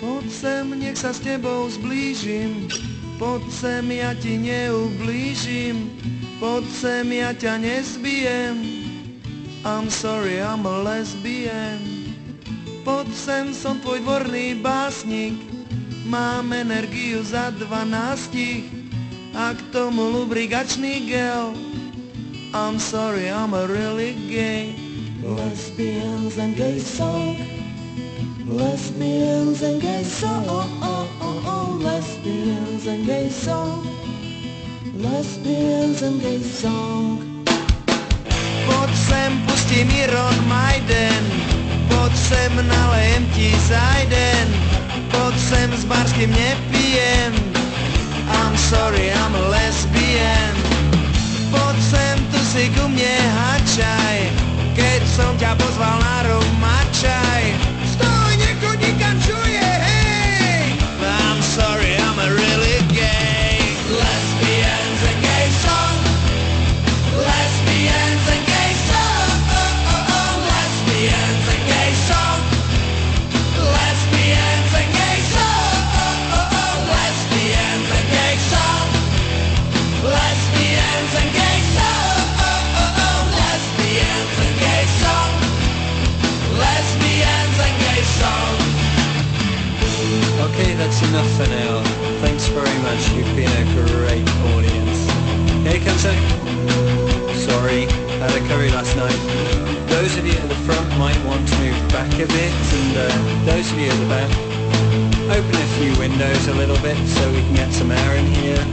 Poď sem, nech sa s tebou zblížim, poď sem, ja ti neublížim, poď sem, ja ťa nezbijem. I'm sorry, I'm a lesbian. Poď sem, som tvoj dvorný básnik, mám energiu za 12 a k tomu lubrikačný gel. I'm sorry, I'm a really gay. Lesbians and gay song, lesbians and gay song, lesbians and gay song, lesbians and gay song. Poď sem, pustí mi Ron Majden, poď sem, nalejem ti zajden, poď sem, s barským nepijem. I'm sorry, I'm a lesbian. Poď sem, tu si ku mne hačaj, keď som ťa pozval na rumačaj. Stoj, nechoď nikam, čuje, hej! I'm sorry, I'm a really gay. Lesbians and gay song, lesbians and gay song, lesbians and gay song, lesbians and gay song, lesbians and gay song, lesbians and gay song, lesbians and gay song, lesbians and gay song. Okay, that's enough for now. Thanks very much, you've been a great audience. Here comes a... Sorry, had a curry last night. Those of you at the front might want to move back a bit, and those of you at the back, open a few windows a little bit so we can get some air in here.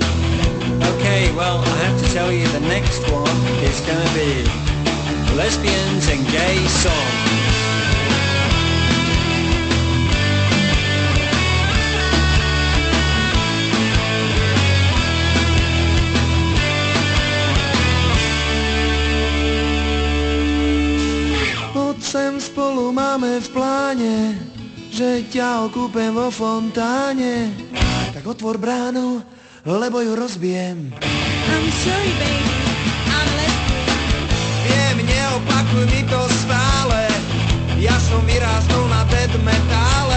Okay, well, I have to tell you the next one is going to be Lesbians and Gay Song. Poď sem, spolu máme v pláne, že ťa okúpem vo fontáne. Tak otvor bránu, lebo ju rozbijem. I'm sorry, baby, I'm lesbian. Viem, neopakuj mi to stále, ja som vyrástol na death metále.